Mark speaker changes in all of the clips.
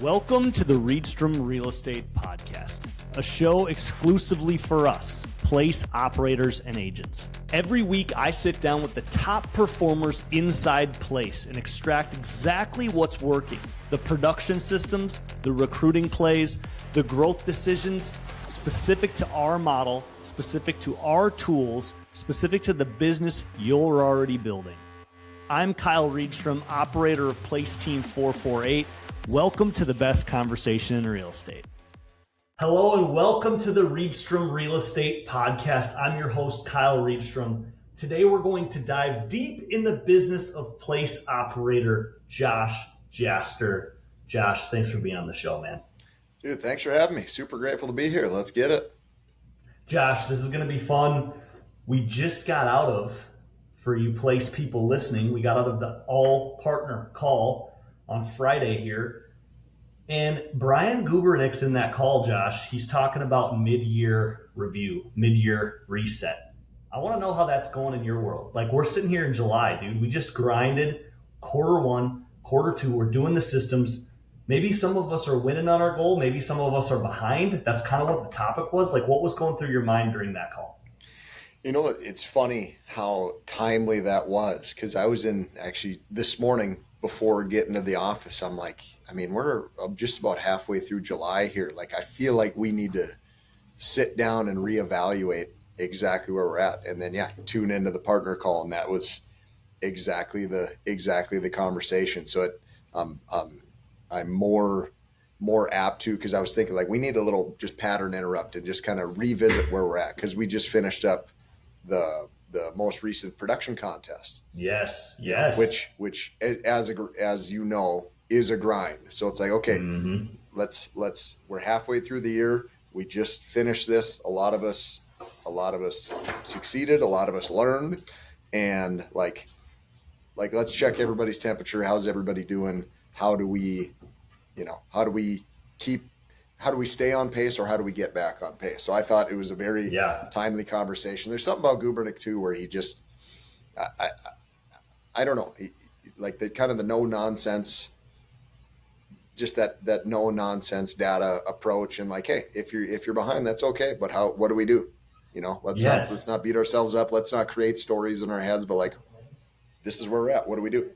Speaker 1: Welcome to the Reedstrom Real Estate Podcast, a show exclusively for us, place operators and agents. Every week, I sit down with the top performers inside Place and extract exactly what's working, the production systems, the recruiting plays, the growth decisions, specific to our model, specific to our tools, specific to the business you're already building. I'm Kyle Reedstrom, operator of Place Team 448. Welcome to the best conversation in real estate. Hello and welcome to the Reedstrom Real Estate Podcast. I'm your host, Kyle Reedstrom. Today we're going to dive deep in the business of place operator Josh Jaster. Josh, thanks for being on the show, man.
Speaker 2: Dude, thanks for having me. Super grateful to be here. Let's get it.
Speaker 1: Josh, this is going to be fun. We just got out of, for you place people listening, we got out of the all partner call on Friday here. And Brian Gubernick's in that call, Josh. He's talking about mid-year review, mid-year reset. I want to know how that's going in your world. Like, we're sitting here in July, dude. We just grinded quarter one, quarter two. We're doing the systems. Maybe some of us are winning on our goal. Maybe some of us are behind. That's kind of what the topic was. Like, what was going through your mind during that call?
Speaker 2: You know, it's funny how timely that was, because I was in actually this morning before getting to the office. I'm like, I mean, we're just about halfway through July here. Like, I feel like we need to sit down and reevaluate exactly where we're at. And then, yeah, tune into the partner call, and that was exactly the conversation. So I'm more apt to, because I was thinking like we need a little just pattern interrupt and just kind of revisit where we're at, because we just finished up the most recent production contest.
Speaker 1: Yes.
Speaker 2: Which as you know is a grind. So it's like, okay, let's we're halfway through the year. We just finished this. A lot of us succeeded. A lot of us learned, and like let's check everybody's temperature. How's everybody doing? How do we stay on pace, or how do we get back on pace? So I thought it was a very timely conversation. There's something about Gubernick too, where he just, I don't know, like the kind of the no nonsense, just that no nonsense data approach. And like, hey, if you're behind, that's okay. But what do we do? You know, let's not beat ourselves up. Let's not create stories in our heads, but like, this is where we're at. What do we do?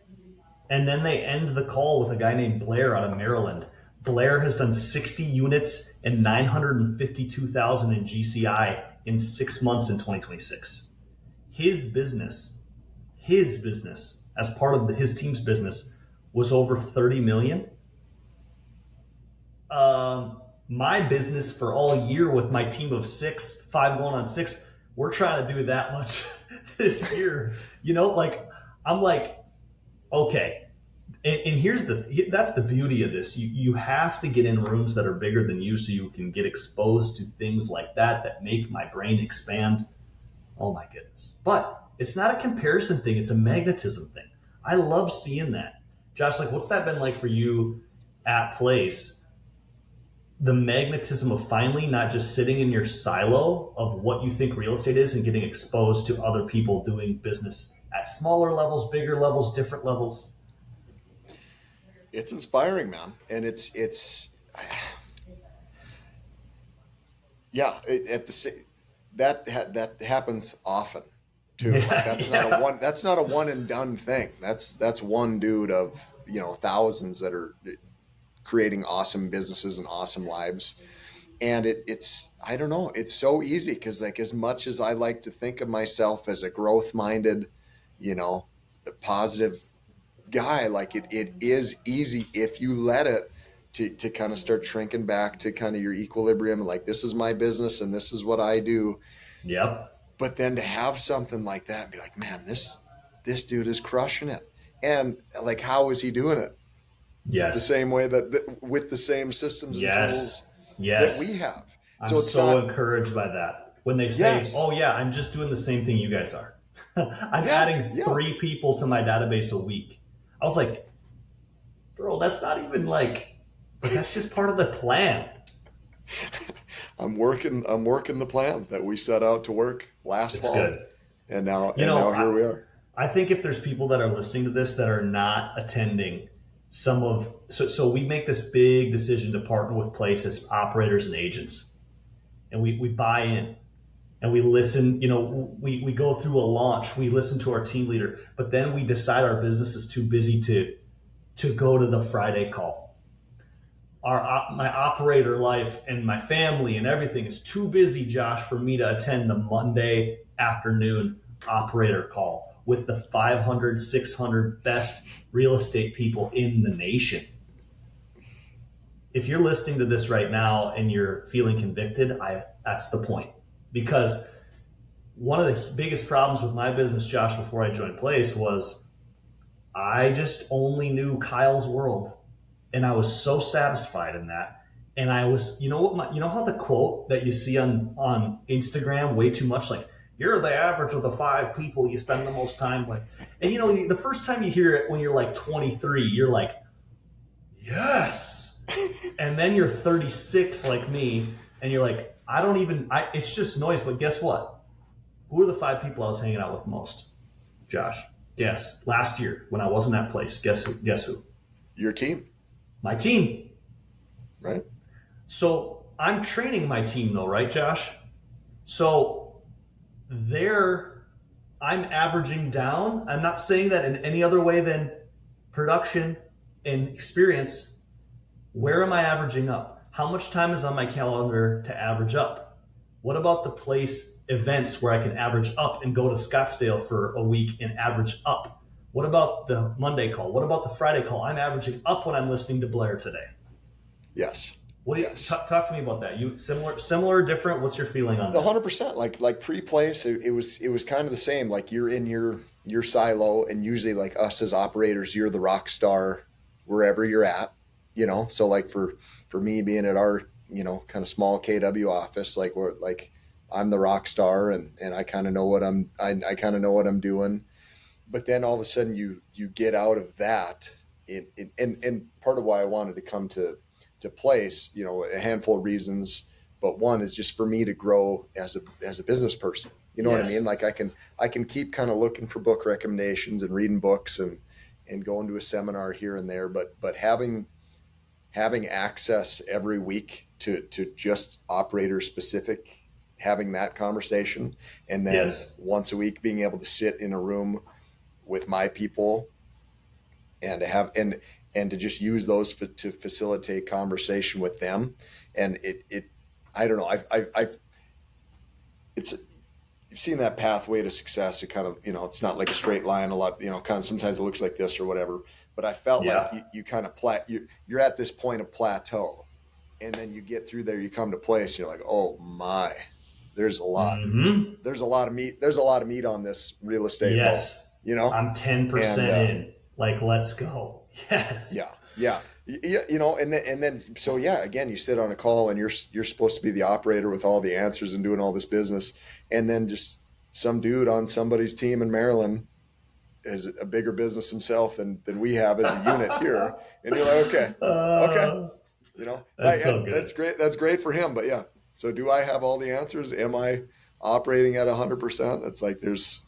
Speaker 1: And then they end the call with a guy named Blair out of Maryland. Blair has done 60 units and $952,000 in GCI in 6 months in 2026. His business, as part of his team's business, was over 30 million. My business for all year with my team of 5 going on 6, we're trying to do that much this year. You know, like, I'm like, okay. And that's the beauty of this. You have to get in rooms that are bigger than you, so you can get exposed to things like that make my brain expand. Oh my goodness. But it's not a comparison thing. It's a magnetism thing. I love seeing that. Josh, like, what's that been like for you at Place? The magnetism of finally not just sitting in your silo of what you think real estate is and getting exposed to other people doing business at smaller levels, bigger levels, different levels.
Speaker 2: It's inspiring, man. And that happens often too. Like, that's not a one and done thing. That's one dude of, thousands that are creating awesome businesses and awesome lives. And it's I don't know, it's so easy, because like, as much as I like to think of myself as a growth minded, positive guy, like it is easy if you let it to kind of start shrinking back to kind of your equilibrium. Like, this is my business and this is what I do.
Speaker 1: Yep.
Speaker 2: But then to have something like that and be like, man, this dude is crushing it. And like, how is he doing it?
Speaker 1: Yes.
Speaker 2: The same way that with the same systems and tools that we have.
Speaker 1: I'm so encouraged by that. When they say, oh yeah, I'm just doing the same thing you guys are. I'm adding 3 people to my database a week. I was like, bro, that's not even but that's just part of the plan.
Speaker 2: I'm working the plan that we set out to work last fall. Good. And now here we are.
Speaker 1: I think if there's people that are listening to this that are not attending so we make this big decision to partner with places, operators and agents, and we buy in and we listen. We go through a launch, we listen to our team leader, but then we decide our business is too busy to go to the Friday call. My operator life and my family and everything is too busy, Josh, for me to attend the Monday afternoon operator call with the 500, 600 best real estate people in the nation. If you're listening to this right now and you're feeling convicted, that's the point. Because one of the biggest problems with my business, Josh, before I joined Place was I just only knew Kyle's world. And I was so satisfied in that. And I was, you know how the quote that you see on Instagram way too much, like, you're the average of the 5 people you spend the most time with. And the first time you hear it when you're like 23, you're like, yes. And then you're 36 like me, and you're like, it's just noise. But guess what? Who are the 5 people I was hanging out with most? Josh, guess. Last year when I wasn't at Place, guess who?
Speaker 2: Your team.
Speaker 1: My team.
Speaker 2: Right.
Speaker 1: So I'm training my team though, right, Josh? So I'm averaging down. I'm not saying that in any other way than production and experience. Where am I averaging up? How much time is on my calendar to average up? What about the Place events where I can average up and go to Scottsdale for a week and average up? What about the Monday call? What about the Friday call? I'm averaging up when I'm listening to Blair today.
Speaker 2: Yes.
Speaker 1: What do you talk to me about that? You similar, different? What's your feeling on that?
Speaker 2: 100%. Like pre-Place, it was kind of the same. Like you're in your silo, and usually like us as operators, you're the rock star wherever you're at. So like for me being at our kind of small KW office, like I'm the rock star, and I kind of know what I kind of know what I'm doing. But then all of a sudden you get out of that, and part of why I wanted to come to Place, a handful of reasons, but one is just for me to grow as a business person. You know What I mean? Like I can keep kind of looking for book recommendations and reading books and going to a seminar here and there, but having access every week to just operator specific, having that conversation, and then once a week being able to sit in a room with my people and to have and to just use those to facilitate conversation with them. And I don't know, you've seen that pathway to success. It kind of, it's not like a straight line a lot, kind of sometimes it looks like this or whatever, but I felt like you kind of you're at this point of plateau, and then you get through there, you come to Place, and you're like, oh my, there's a lot, there's a lot of meat on this real estate.
Speaker 1: Yes.
Speaker 2: Ball,
Speaker 1: I'm 10% in, like, let's go. Yes.
Speaker 2: Yeah. And then, so yeah, again, you sit on a call and you're supposed to be the operator with all the answers and doing all this business. And then just some dude on somebody's team in Maryland is a bigger business himself than we have as a unit here. And you're like, okay.
Speaker 1: That's so good.
Speaker 2: That's great. That's great for him. But yeah. So do I have all the answers? Am I operating at 100%? It's like, there's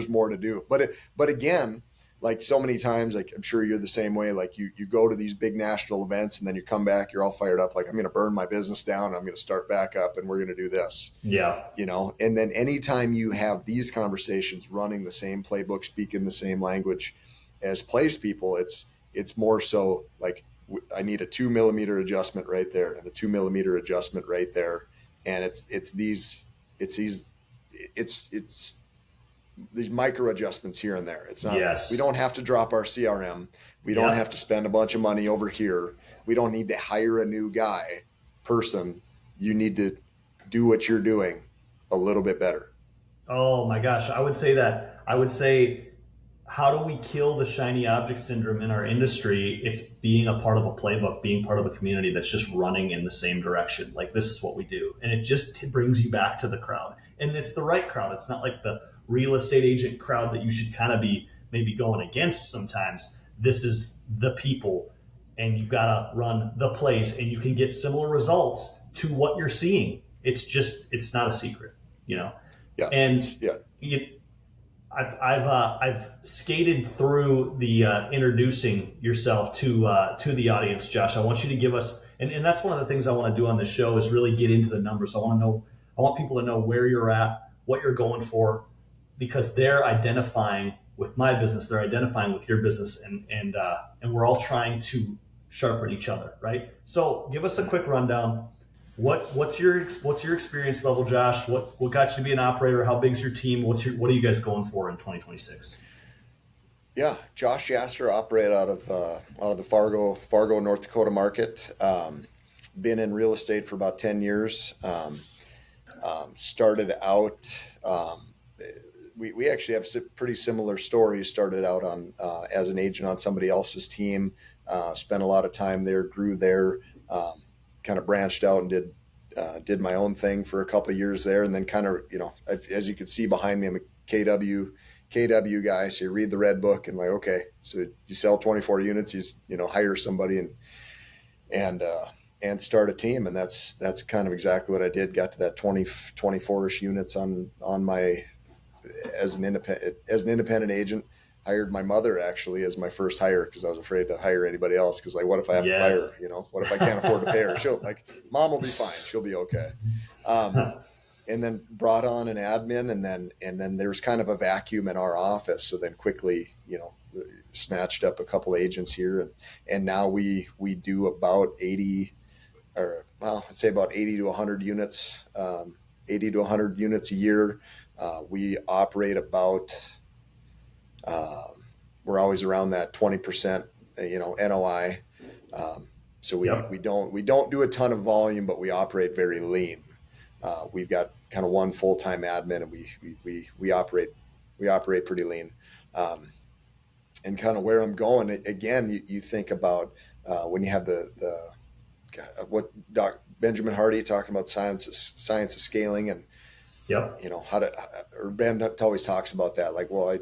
Speaker 2: more to do. But again, like so many times, like I'm sure you're the same way. Like you go to these big national events, and then you come back, you're all fired up. Like, I'm going to burn my business down. I'm going to start back up, and we're going to do this.
Speaker 1: Yeah.
Speaker 2: And then anytime you have these conversations, running the same playbook, speaking the same language as Place people, it's more so like, I need a 2 millimeter adjustment right there and a 2 millimeter adjustment right there. And it's these micro adjustments here and there. It's not, we don't have to drop our CRM. We don't have to spend a bunch of money over here. We don't need to hire a new person. You need to do what you're doing a little bit better.
Speaker 1: Oh my gosh. I would say, how do we kill the shiny object syndrome in our industry? It's being a part of a playbook, being part of a community that's just running in the same direction. Like, this is what we do. And it just brings you back to the crowd. And it's the right crowd. It's not like the real estate agent crowd that you should kind of be maybe going against sometimes. This is the people, and you've got to run the place, and you can get similar results to what you're seeing. It's not a secret,
Speaker 2: Yeah.
Speaker 1: And I've skated through the introducing yourself to the audience, Josh. I want you to give us, and that's one of the things I want to do on the show is really get into the numbers. I want people to know where you're at, what you're going for, because they're identifying with my business, they're identifying with your business, and we're all trying to sharpen each other, right? So give us a quick rundown. What's your experience level, Josh? What got you to be an operator? How big's your team? What are you guys going for in 2026?
Speaker 2: Yeah, Josh Jaster, operate out of the Fargo, North Dakota market. Been in real estate for about 10 years. Started out. We actually have pretty similar stories. Started out on as an agent on somebody else's team. Spent a lot of time there. Grew there. Kind of branched out and did my own thing for a couple of years there, and then kind of, as you can see behind me, I'm a KW guy. So you read the red book and like, okay, so you sell 24 units, you hire somebody and start a team, and that's kind of exactly what I did. Got to that 24ish units on my as an independent agent. Hired my mother actually as my first hire because I was afraid to hire anybody else. Because like, what if I have to fire her? What if I can't afford to pay her? She'll mom will be fine. She'll be okay. And then brought on an admin, and then there's kind of a vacuum in our office. So then quickly, snatched up a couple agents here, and now we do about 80, or I'd say about 80 to 100 units, 80 to 100 units a year. We operate about. We're always around that 20%, NOI. So we don't do a ton of volume, but we operate very lean. We've got kind of one full-time admin, and we operate pretty lean. And kind of where I'm going again, you think about when you have what Benjamin Hardy talking about science of scaling, and
Speaker 1: yep.
Speaker 2: Or Ben always talks about that. Like, well,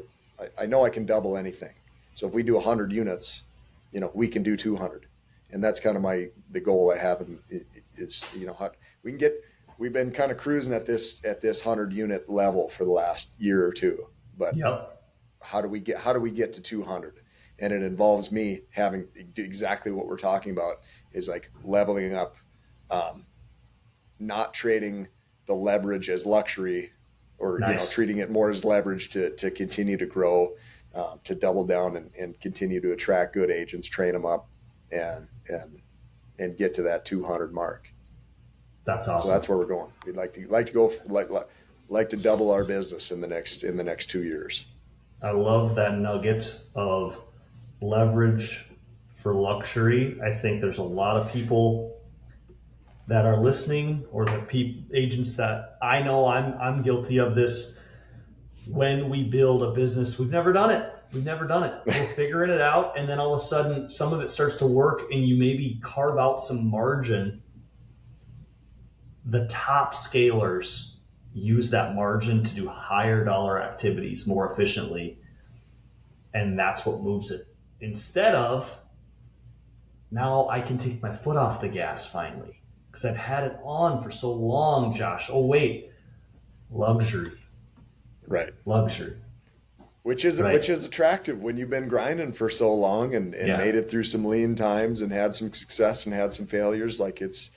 Speaker 2: I know I can double anything. So if we do 100 units, we can do 200. And that's kind of the goal I have is, how we've been kind of cruising at this 100 unit level for the last year or two, but
Speaker 1: yep.
Speaker 2: How do we get to 200? And it involves me having exactly what we're talking about is like leveling up, not trading the leverage as luxury, or
Speaker 1: nice.
Speaker 2: Treating it more as leverage to continue to grow, to double down and continue to attract good agents, train them up, and get to that 200 mark.
Speaker 1: That's awesome.
Speaker 2: So that's where we're going. We'd like to go like to double our business in the next 2 years.
Speaker 1: I love that nugget of leverage for luxury. I think there's a lot of people that are listening, or the agents that I know, I'm guilty of this. When we build a business, we've never done it. We're figuring it out, and then all of a sudden some of it starts to work, and you maybe carve out some margin. The top scalers use that margin to do higher dollar activities more efficiently, and that's what moves it. Instead of, now I can take my foot off the gas finally, because I've had it on for so long, Josh. Oh, wait. Luxury.
Speaker 2: Right.
Speaker 1: Luxury.
Speaker 2: Which is attractive when you've been grinding for so long and made it through some lean times and had some success and had some failures. Like it's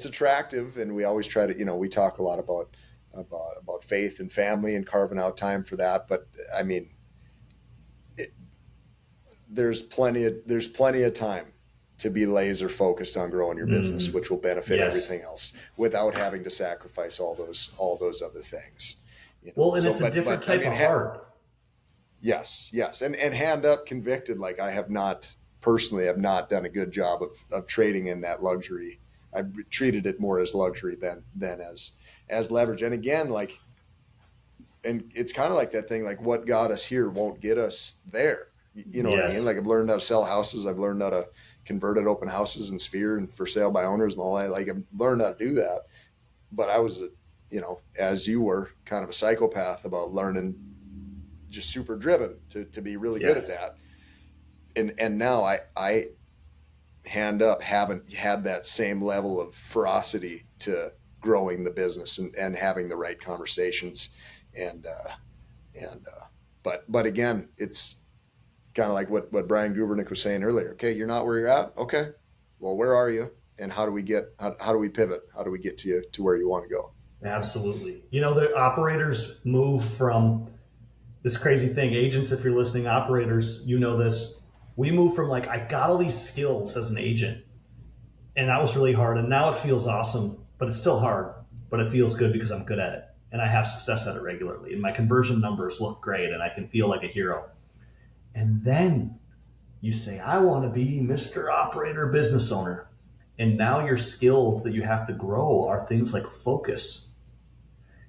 Speaker 2: attractive, and we always try to, we talk a lot about faith and family and carving out time for that. But I mean, there's plenty of time to be laser focused on growing your business, which will benefit everything else without having to sacrifice all those other things.
Speaker 1: Well, and it's a different type of heart.
Speaker 2: Yes. And hand up convicted. Like I have not done a good job of trading in that luxury. I've treated it more as luxury than as leverage. And again, and it's kind of like that thing, like what got us here won't get us there. You know what I mean? Like I've learned how to sell houses. I've learned how to convert at open houses and Sphere and for sale by owners and all that. Like I've learned how to do that. But I was, as you were, kind of a psychopath about learning, just super driven to be really good at that. And now I hand up haven't had that same level of ferocity to growing the business and having the right conversations and But again, it's kind of like what Brian Gubernick was saying earlier. Okay, you're not where you're at. Okay, well, where are you? And how do we pivot? How do we get to where you want to go?
Speaker 1: Absolutely. The operators move from this crazy thing. Agents, if you're listening, operators, this. We move from like, I got all these skills as an agent, and that was really hard. And now it feels awesome, but it's still hard, but it feels good because I'm good at it. And I have success at it regularly. And my conversion numbers look great, and I can feel like a hero. And then you say, I want to be Mr. Operator Business Owner. And now your skills that you have to grow are things like focus.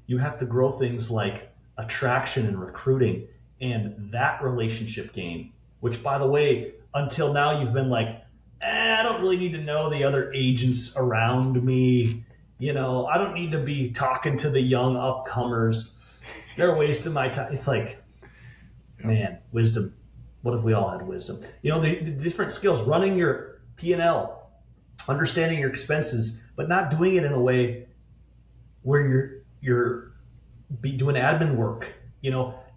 Speaker 1: You have to grow things like attraction and recruiting and that relationship game, which, by the way, until now you've been like, I don't really need to know the other agents around me. I don't need to be talking to the young upcomers. They're wasting my time. It's like, man, wisdom. What if we all had wisdom? The different skills, running your P&L, understanding your expenses, but not doing it in a way where you're doing admin work,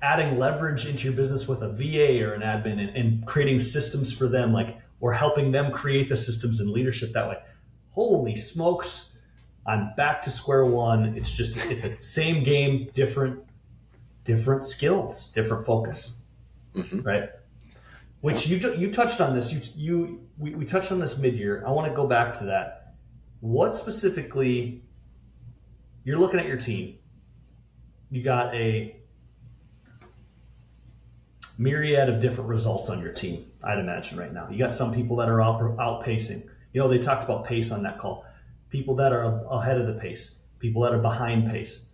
Speaker 1: adding leverage into your business with a VA or an admin and creating systems for them, or helping them create the systems and leadership that way. Holy smokes, I'm back to square one. It's a same game, different skills, different focus, right? Which you touched on this. We touched on this mid-year. I want to go back to that. What specifically, you're looking at your team. You got a myriad of different results on your team, I'd imagine right now. You got some people that are outpacing. They talked about pace on that call. People that are ahead of the pace, people that are behind pace.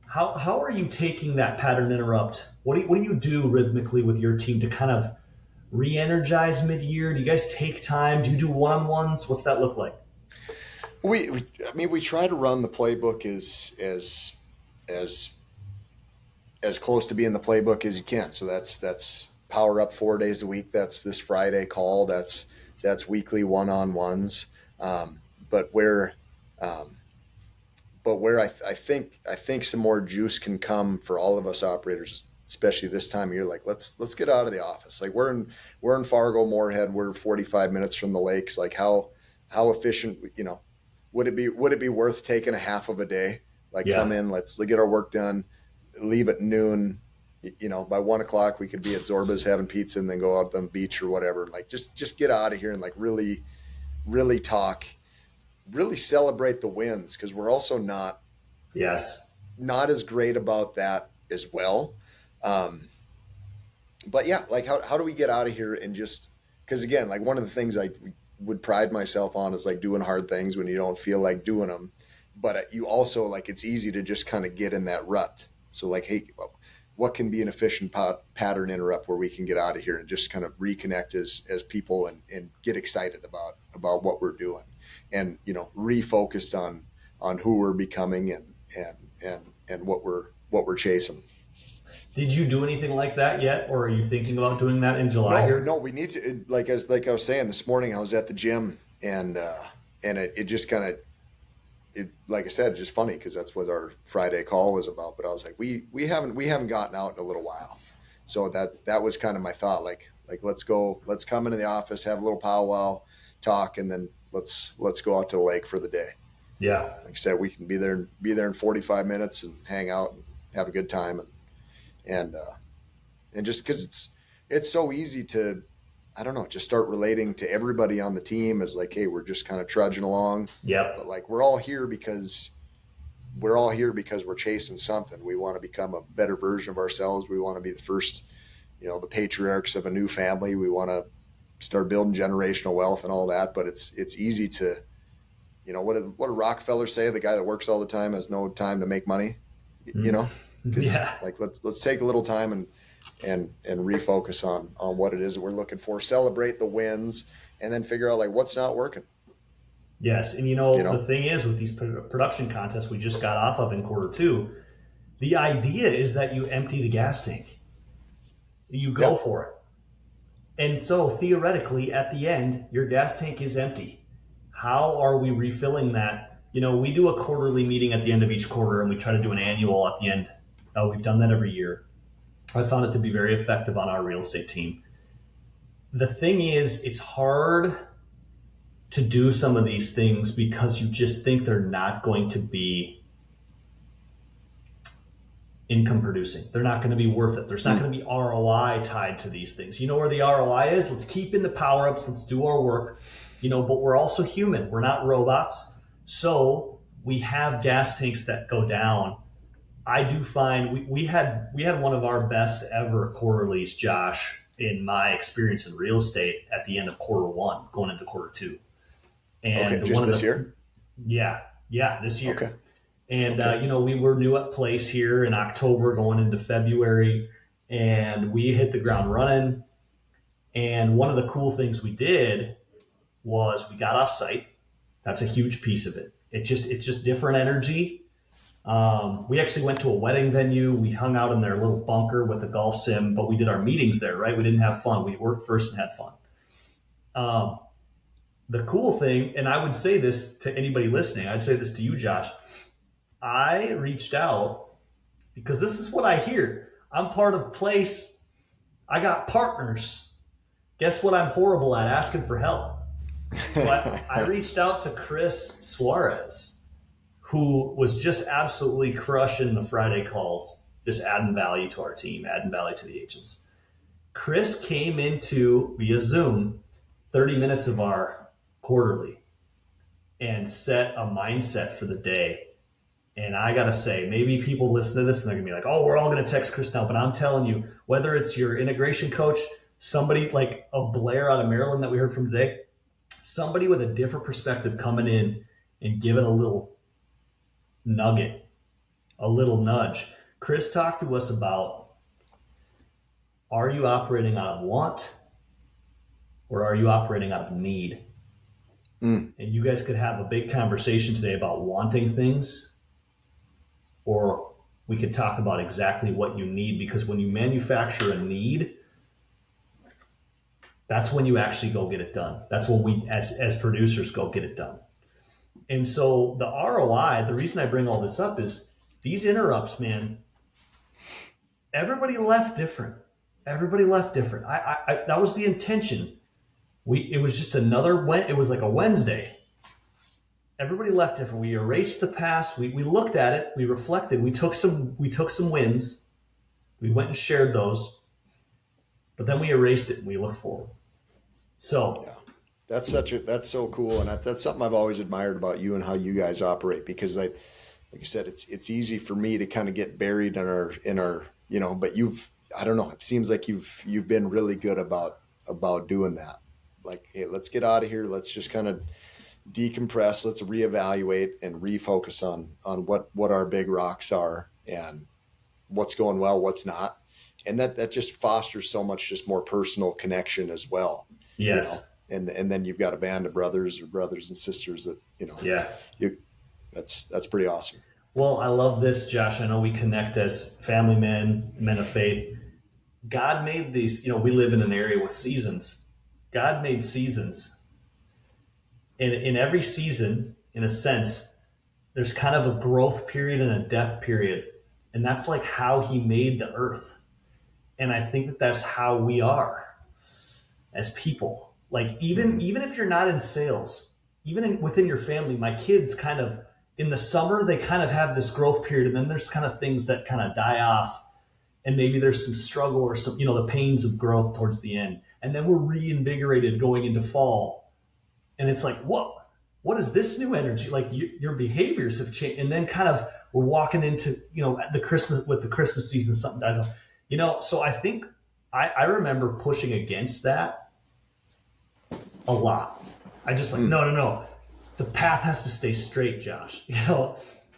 Speaker 1: How are you taking that pattern interrupt? What do you do rhythmically with your team to kind of re-energize mid-year? Do you guys take time? Do you do one-on-ones? What's that look like?
Speaker 2: We try to run the playbook as close to being the playbook as you can. So that's power up 4 days a week. That's this Friday call. That's weekly one-on-ones. But where I think some more juice can come for all of us operators, especially this time of year. Like let's get out of the office. Like we're in Fargo, Moorhead. We're 45 minutes from the lakes. Like how efficient, would it be worth taking a half of a day? Come in, let's get our work done, leave at noon. By 1 o'clock we could be at Zorba's having pizza and then go out on the beach or whatever. And just get out of here and really, really talk, really celebrate the wins. Cause we're also not as great about that as well. But yeah, how do we get out of here and just, cause again, one of the things I would pride myself on is doing hard things when you don't feel like doing them, but you also it's easy to just kind of get in that rut. So hey, what can be an efficient pattern interrupt where we can get out of here and just kind of reconnect as people and get excited about what we're doing and, refocused on who we're becoming and what we're chasing.
Speaker 1: Did you do anything like that yet, or are you thinking about doing that in July?
Speaker 2: No, we need to. Like I was saying this morning, I was at the gym, and it just kind of, like I said, just funny because that's what our Friday call was about. But I was like, we haven't gotten out in a little while, so that was kind of my thought. Let's come into the office, have a little powwow, talk, and then let's go out to the lake for the day.
Speaker 1: Yeah,
Speaker 2: like I said, we can be there in 45 minutes and hang out and have a good time and just because it's so easy to, I don't know, just start relating to everybody on the team as hey, we're just kind of trudging along.
Speaker 1: Yeah.
Speaker 2: But we're all here because we're chasing something. We want to become a better version of ourselves. We want to be the first, the patriarchs of a new family. We want to start building generational wealth and all that. But it's easy to, what did Rockefeller say? The guy that works all the time has no time to make money,
Speaker 1: Yeah.
Speaker 2: Let's take a little time and refocus on what it is that we're looking for, celebrate the wins, and then figure out what's not working.
Speaker 1: Yes. And the thing is with these production contests we just got off of in Q2, the idea is that you empty the gas tank. You go for it. And so theoretically at the end, your gas tank is empty. How are we refilling that? We do a quarterly meeting at the end of each quarter and we try to do an annual at the end. We've done that every year. I found it to be very effective on our real estate team. The thing is, it's hard to do some of these things because you just think they're not going to be income producing. They're not going to be worth it. There's not going to be ROI tied to these things. You know where the ROI is? Let's keep in the power ups. Let's do our work, but we're also human. We're not robots. So we have gas tanks that go down. I do find we had one of our best ever quarterlies, Josh, in my experience in real estate at the end of quarter one, going into quarter two. And
Speaker 2: okay, just this year?
Speaker 1: Yeah, this year.
Speaker 2: Okay.
Speaker 1: And, we were new at place here in October going into February, and we hit the ground running. And one of the cool things we did was we got off site. That's a huge piece of it. It's just different energy. We actually went to a wedding venue. We hung out in their little bunker with a golf sim, but we did our meetings there, right? We didn't have fun. We worked first and had fun. The cool thing, and I would say this to anybody listening, I'd say this to you, Josh. I reached out because this is what I hear. I'm part of place. I got partners. Guess what I'm horrible at? Asking for help. But I reached out to Chris Suarez, who was just absolutely crushing the Friday calls, just adding value to our team, adding value to the agents. Chris came into, via Zoom, 30 minutes of our quarterly and set a mindset for the day. And I got to say, maybe people listen to this and they're going to be like, oh, we're all going to text Chris now. But I'm telling you, whether it's your integration coach, somebody like a Blair out of Maryland that we heard from today, somebody with a different perspective coming in and giving a little nugget, a little nudge. Chris talked to us about, are you operating out of want or are you operating out of need? And you guys could have a big conversation today about wanting things, or we could talk about exactly what you need, because when you manufacture a need, that's when you actually go get it done. That's when we, as producers, go get it done. And so the ROI, the reason I bring all this up is these interrupts, man, everybody left different. Everybody left different. I that was the intention. It was just it was like a Wednesday. Everybody left different. We erased the past. We looked at it. We reflected. We took some wins. We went and shared those. But then we erased it and we looked forward. So
Speaker 2: yeah, that's so cool, and that's something I've always admired about you and how you guys operate. Because like you said, it's easy for me to kind of get buried in our but I don't know. It seems like you've been really good about doing that. Like, hey, let's get out of here. Let's just kind of decompress. Let's reevaluate and refocus on what our big rocks are and what's going well, what's not. And that just fosters so much just more personal connection as well.
Speaker 1: Yes.
Speaker 2: And then you've got a band of brothers and sisters that,
Speaker 1: yeah,
Speaker 2: that's pretty awesome.
Speaker 1: Well, I love this, Josh. I know we connect as family men of faith. God made these, we live in an area with seasons. God made seasons. And in every season, in a sense, there's kind of a growth period and a death period. And that's like how he made the earth. And I think that that's how we are as people. Like even if you're not in sales, within your family, my kids kind of, in the summer, they kind of have this growth period. And then there's kind of things that kind of die off. And maybe there's some struggle or some, the pains of growth towards the end. And then we're reinvigorated going into fall. And it's like, what is this new energy? Like your behaviors have changed. And then kind of we're walking into, the Christmas season, something dies off. So I think I remember pushing against that a lot. I just like, no. The path has to stay straight, Josh.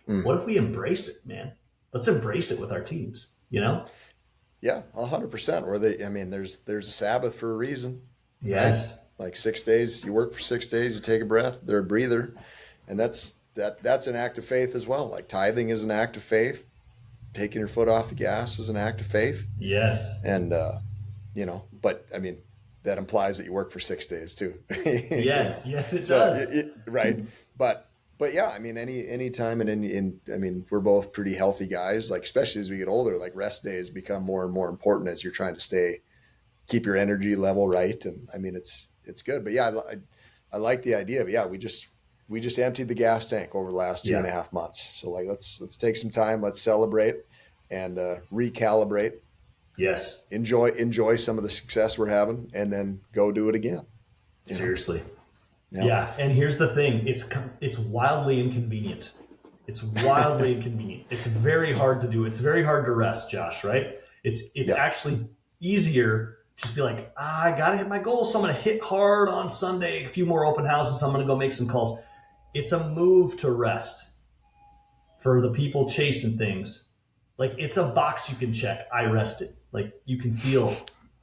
Speaker 1: What if we embrace it, man? Let's embrace it with our teams, Yeah,
Speaker 2: 100%. There's a Sabbath for a reason.
Speaker 1: Yes.
Speaker 2: Right? Like 6 days, you work for 6 days, you take a breath, they're a breather. And that's an act of faith as well. Like tithing is an act of faith. Taking your foot off the gas is an act of faith.
Speaker 1: Yes.
Speaker 2: And, but that implies that you work for 6 days too.
Speaker 1: Yes, it does.
Speaker 2: Right. But But yeah, I mean, any time I mean, we're both pretty healthy guys, like, especially as we get older, like rest days become more and more important as you're trying to keep your energy level right. And I mean, it's good, but yeah, I like the idea of, yeah, we just emptied the gas tank over the last 2.5 months. So like, let's take some time, let's celebrate and recalibrate.
Speaker 1: Yes.
Speaker 2: Enjoy some of the success we're having and then go do it again.
Speaker 1: Seriously. Yeah. And here's the thing. It's wildly inconvenient. It's wildly inconvenient. It's very hard to do. It's very hard to rest, Josh, right? It's actually easier to just be like, I got to hit my goal. So I'm going to hit hard on Sunday, a few more open houses. I'm going to go make some calls. It's a move to rest for the people chasing things. Like, it's a box you can check. I rested. Like, you can feel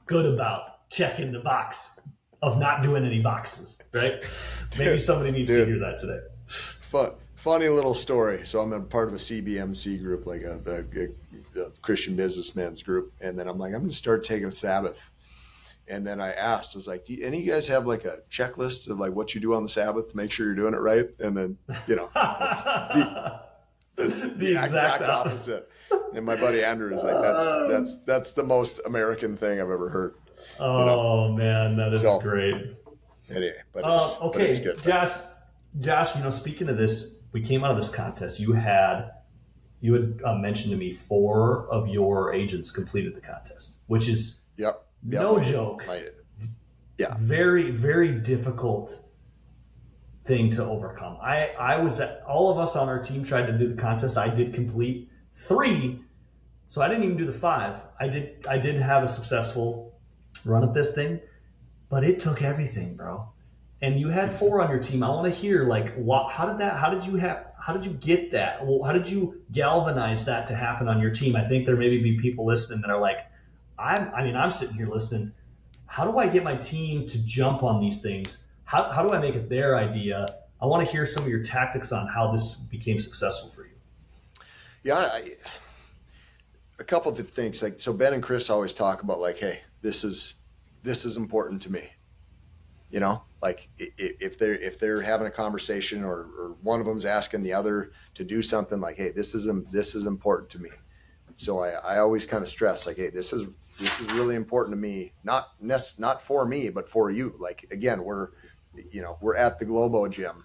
Speaker 1: good about checking the box of not doing any boxes, right? Maybe somebody needs to hear that today.
Speaker 2: Funny little story. So I'm a part of a CBMC group, like the Christian businessmen's group. And then I'm like, I'm going to start taking a Sabbath. And then I asked, I was like, do any of you guys have like a checklist of like what you do on the Sabbath to make sure you're doing it right? And then, that's the exact opposite. And my buddy Andrew is like, that's the most American thing I've ever heard.
Speaker 1: Man, that is great.
Speaker 2: Anyway, but it's good.
Speaker 1: Josh, speaking of this, we came out of this contest. You had mentioned to me 4 of your agents completed the contest, which is no joke. Very, very difficult thing to overcome. All of us on our team tried to do the contest. I did complete 3, so I didn't even do the 5. I did have a successful run at this thing, but it took everything, bro. And you had 4 on your team. I want to hear, like, how did you get that? Well, how did you galvanize that to happen on your team? I think there maybe be people listening that are like, I'm sitting here listening. How do I get my team to jump on these things? How do I make it their idea? I want to hear some of your tactics on how this became successful for you.
Speaker 2: Yeah, a couple of things. Like, so Ben and Chris always talk about, like, hey, this is important to me. Like if they're having a conversation or one of them's asking the other to do something, like, hey, this is important to me. So I always kind of stress, like, hey, this is really important to me, not for me, but for you. Like, again, we're at the Globo gym,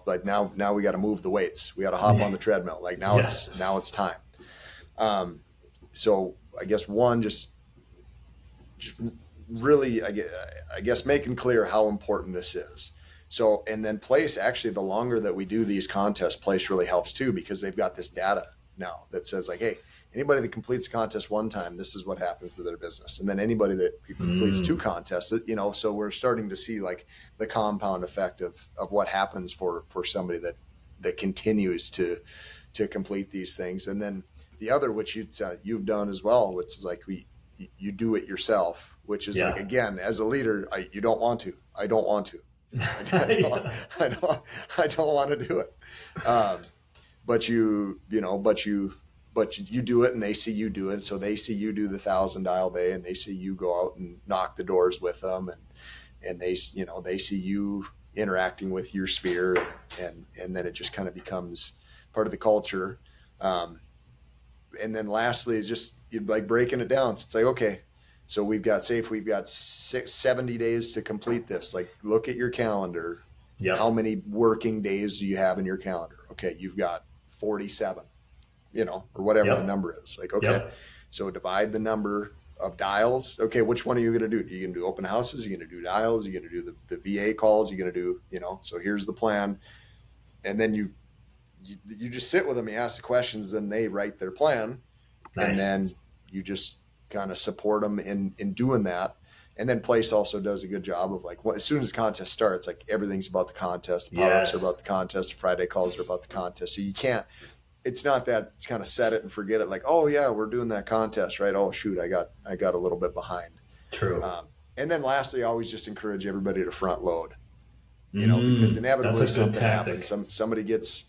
Speaker 2: like now we got to move the weights. We got to hop on the treadmill. Like now it's time. So I guess one, just really, I guess making clear how important this is. So, and then Place, actually, the longer that we do these contests, Place really helps too, because they've got this data now that says, like, hey, anybody that completes a contest one time, this is what happens to their business. And then anybody that completes 2 contests, so we're starting to see like the compound effect of what happens for somebody that continues to complete these things. And then the other, which you've done as well, which is like you do it yourself, which is like, again, as a leader, you don't want to. I don't want to. I don't want to do it. But you do it, and they see you do it. So they see you do the 1,000 dial day, and they see you go out and knock the doors with them, and they see you interacting with your sphere, and then it just kind of becomes part of the culture. And then lastly is just like breaking it down. So it's like, okay, so we've got 70 days to complete this. Like, look at your calendar. Yep. How many working days do you have in your calendar? Okay, you've got 47, or whatever the number is. Like, okay, so divide the number of dials. Okay, which one are you going to do? Are you going to do open houses? Are you going to do dials? Are you going to do the VA calls? Are you going to do, so here's the plan. And then you just sit with them, you ask the questions, then they write their plan. Nice. And then you just kind of support them in doing that. And then Place also does a good job of, like, as soon as the contest starts, like, everything's about the contest. The power-ups are about the contest. The Friday calls are about the contest. So you can't, it's not that it's kind of set it and forget it. Like, oh yeah, we're doing that contest, right? Oh shoot, I got a little bit behind.
Speaker 1: True.
Speaker 2: And then lastly, I always just encourage everybody to front load, because inevitably something happens. Somebody gets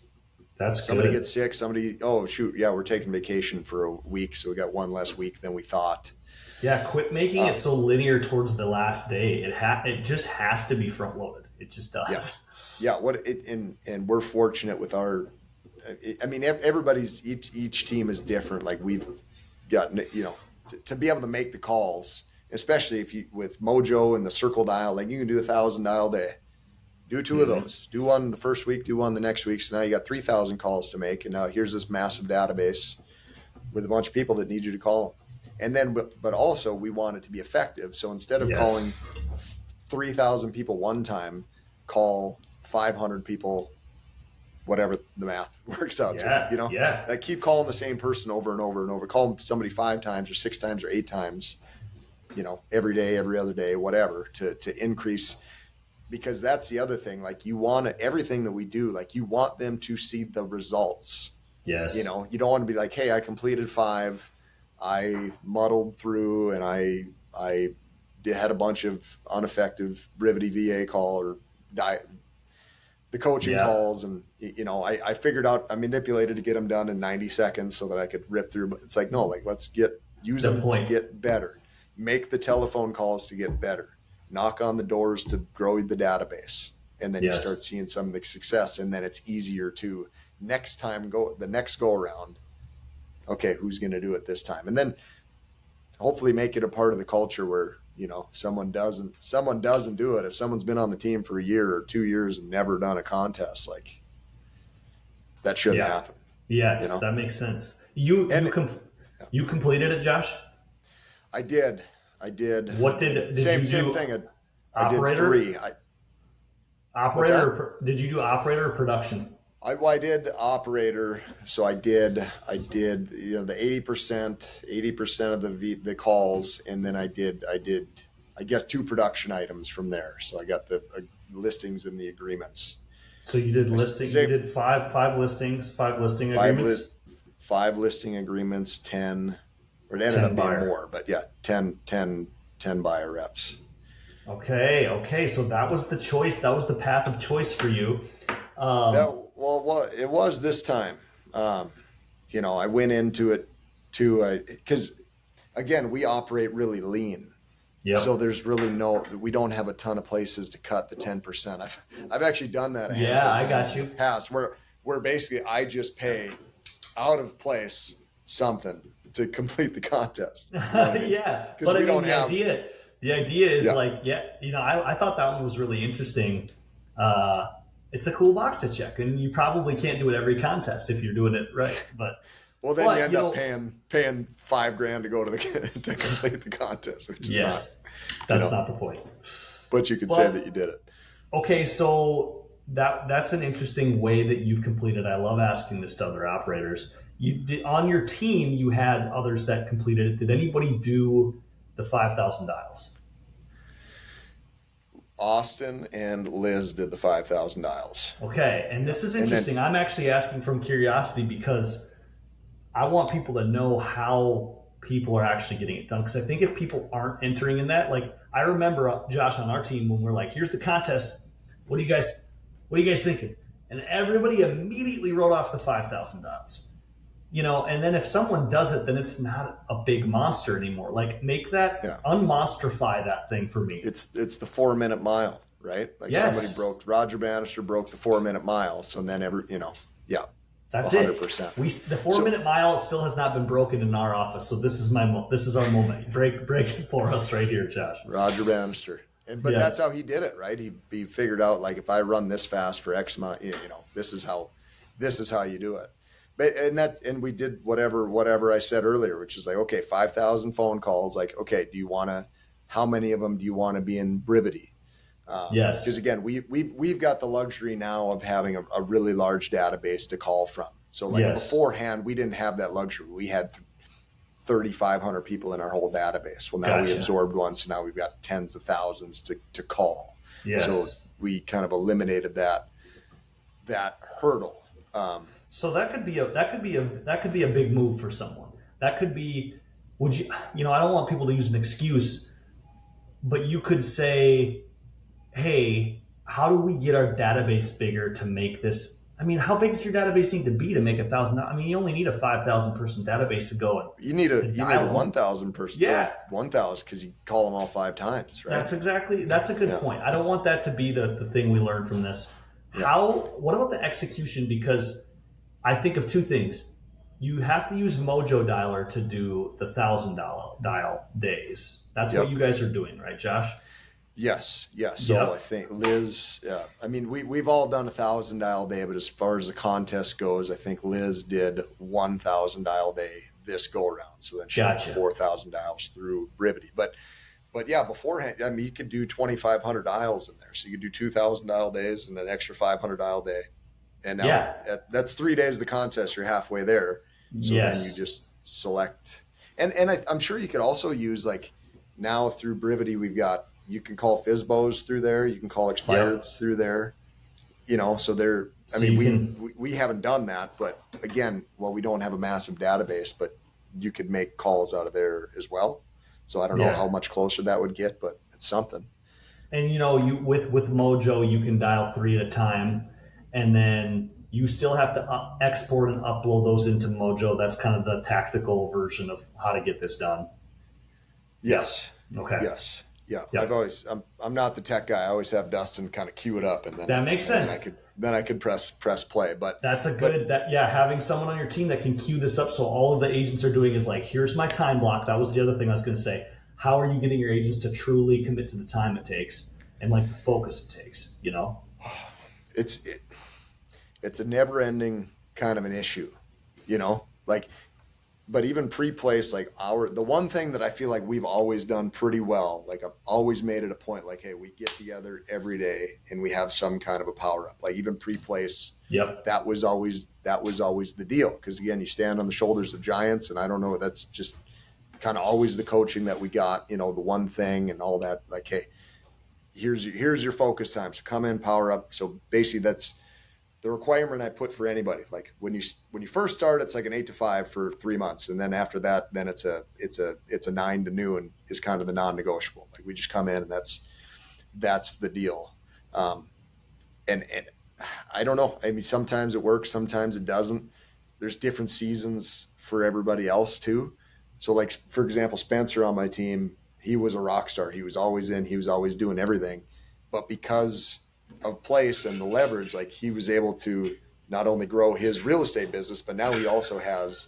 Speaker 2: sick. Oh shoot, yeah, we're taking vacation for a week, so we got one less week than we thought.
Speaker 1: Yeah, quit making it so linear towards the last day. It just has to be front loaded. It just does.
Speaker 2: Yeah. And we're fortunate with our, I mean, everybody's, each team is different. Like we've gotten, to be able to make the calls, especially if you, with Mojo and the circle dial, like you can do 1,000 dial day, do two of those, do one the first week, do one the next week. So now you got 3,000 calls to make. And now here's this massive database with a bunch of people that need you to call. And then, but also we want it to be effective. So instead of calling 3,000 people one time, call 500 people, whatever the math works out to, like keep calling the same person over and over and over, call somebody 5 times or 6 times or 8 times, every day, every other day, whatever, to increase, because that's the other thing. Like you want everything that we do, like you want them to see the results.
Speaker 1: Yes.
Speaker 2: You don't want to be like, hey, I completed 5, I muddled through, and I had a bunch of ineffective Rivety VA call or the coaching calls. And, I figured out, I manipulated to get them done in 90 seconds so that I could rip through. But it's like, no, like let's use them to get better, make the telephone calls to get better, knock on the doors to grow the database. And then you start seeing some of the success. And then it's easier to the next go around. Okay, who's going to do it this time? And then hopefully make it a part of the culture where, someone doesn't do it. If someone's been on the team for a year or 2 years and never done a contest, like that shouldn't happen.
Speaker 1: Yes, that makes sense. You completed it, Josh?
Speaker 2: I did.
Speaker 1: What did
Speaker 2: same
Speaker 1: you do?
Speaker 2: Thing. I did 3.
Speaker 1: Operator? Did you do operator or production?
Speaker 2: I did operator. So I did the 80% of the calls. And then I did, I guess 2 production items from there. So I got the listings and the agreements.
Speaker 1: So you did listings, you did five listings, 5 listing agreements?
Speaker 2: 5 listing agreements, 10, or it ended up being more, but 10 buyer reps.
Speaker 1: Okay. So that was the choice. That was the path of choice for you.
Speaker 2: Well, it was this time. I went into it because again, we operate really lean. Yep. So there's really we don't have a ton of places to cut the 10%. I've actually done that.
Speaker 1: I got you.
Speaker 2: In the past where basically I just pay out of place something to complete the contest. You know what I mean?
Speaker 1: But I mean, the idea is I thought that one was really interesting. It's a cool box to check, and you probably can't do it every contest if you're doing it right. But
Speaker 2: you end up paying $5,000 to go to to complete the contest, which is
Speaker 1: not the point.
Speaker 2: But you could say that you did it.
Speaker 1: Okay, so that's an interesting way that you've completed. I love asking this to other operators. On your team, you had others that completed it. Did anybody do the 5,000 dials?
Speaker 2: Austin and Liz did the 5,000 dials.
Speaker 1: Okay, and this is interesting. I'm actually asking from curiosity because I want people to know how people are actually getting it done. Because I think if people aren't entering in that, like I remember Josh on our team when we're like, "Here's the contest. What are you guys thinking?" And everybody immediately wrote off the 5,000 dials. And then if someone does it, then it's not a big monster anymore. Like make that unmonsterify that thing for me.
Speaker 2: It's the 4-minute mile, right? Like Roger Bannister broke the 4-minute mile. So then
Speaker 1: that's
Speaker 2: 100%.
Speaker 1: The 4-minute mile still has not been broken in our office. So this is our moment. Break it for us right here, Josh.
Speaker 2: Roger Bannister. But that's how he did it, right? He figured out like if I run this fast for X amount, this is how you do it. And we did whatever I said earlier, which is like, okay, 5,000 phone calls. Like, okay, how many of them do you want to be in Rivety?
Speaker 1: Yes.
Speaker 2: Because again, we've got the luxury now of having a really large database to call from. So beforehand, we didn't have that luxury. We had 3,500 people in our whole database. Well, now we absorbed one. So now we've got tens of thousands to call.
Speaker 1: Yes.
Speaker 2: So we kind of eliminated that hurdle.
Speaker 1: So that could be a big move for someone. That could be, I don't want people to use an excuse, but you could say, hey, how do we get our database bigger to make this? I mean, how big does your database need to be to make 1,000? I mean, you only need a 5,000 person database to go and
Speaker 2: you need a 1,000 person.
Speaker 1: Yeah,
Speaker 2: 1,000 because you call them all 5 times, right?
Speaker 1: That's a good point. I don't want that to be the thing we learn from this. What about the execution? Because I think of two things. You have to use Mojo Dialer to do the $1,000 dial days. That's what you guys are doing, right, Josh?
Speaker 2: Yes. So I think Liz, I mean, we've all done 1,000 dial day, but as far as the contest goes, I think Liz did 1,000 dial day this go around. So then she had 4,000 dials through Brevity. But yeah, beforehand, I mean, you could do 2,500 dials in there. So you could do 2,000 dial days and an extra 500 dial day. And now that's 3 days of the contest. You're halfway there. So then you just select. And I'm sure you could also use, like, now through Brevity, you can call FSBOs through there. You can call expireds through there. So they're, we haven't done that, but again, we don't have a massive database, but you could make calls out of there as well. So I don't know how much closer that would get, but it's something.
Speaker 1: And you with Mojo, you can dial 3 at a time, and then you still have to export and upload those into Mojo. That's kind of the tactical version of how to get this done.
Speaker 2: Yes.
Speaker 1: Okay.
Speaker 2: Yes. Yeah. Yep. I'm not the tech guy. I always have Dustin kind of cue it up, and then
Speaker 1: that makes sense.
Speaker 2: Then I could press play. But
Speaker 1: that's having someone on your team that can cue this up. So all of the agents are doing is like, here's my time block. That was the other thing I was going to say. How are you getting your agents to truly commit to the time it takes and like the focus it takes?
Speaker 2: It's a never ending kind of an issue, but even pre-place, like the one thing that I feel like we've always done pretty well, like I've always made it a point, like, hey, we get together every day and we have some kind of a power up, like even pre-place.
Speaker 1: Yep.
Speaker 2: That was always the deal. Cause again, you stand on the shoulders of giants, and I don't know, that's just kind of always the coaching that we got, the one thing and all that, like, hey, here's your focus time. So come in, power up. So basically that's the requirement I put for anybody. Like when you first start, it's like an 8 to 5 for 3 months. And then after that, then it's a 9 to noon is kind of the non-negotiable. Like we just come in and that's the deal. And I don't know. I mean, sometimes it works, sometimes it doesn't. There's different seasons for everybody else too. So like, for example, Spencer on my team, he was a rock star. He was always in, he was always doing everything, but because of place and the leverage, like he was able to not only grow his real estate business, but now he also has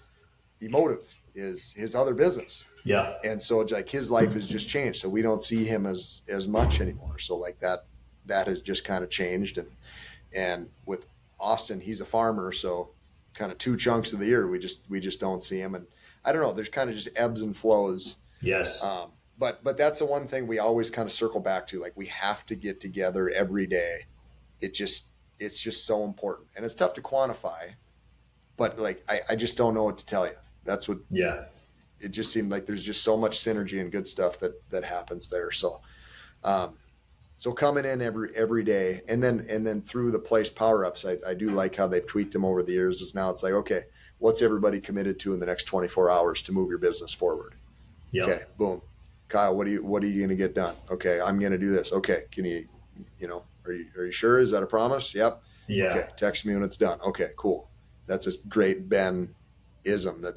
Speaker 2: Emotive, is his other business.
Speaker 1: Yeah.
Speaker 2: And so like his life has just changed. So we don't see him as much anymore. So like that has just kind of changed. And with Austin, he's a farmer. So kind of 2 chunks of the year, we just don't see him. And I don't know, there's kind of just ebbs and flows.
Speaker 1: Yes.
Speaker 2: But that's the one thing we always kind of circle back to. Like we have to get together every day. It's just so important, and it's tough to quantify, but like, I just don't know what to tell you. That's what, it just seemed like there's just so much synergy and good stuff that happens there. So, so coming in every day, and then through the place power ups, I do like how they've tweaked them over the years. Is now it's like, okay, what's everybody committed to in the next 24 hours to move your business forward?
Speaker 1: Yep.
Speaker 2: Okay, boom. Kyle, what are you going to get done? Okay, I'm going to do this. Okay, can you are you sure? Is that a promise? Yep.
Speaker 1: Yeah.
Speaker 2: Okay, text me when it's done. Okay, cool. That's a great Ben-ism. That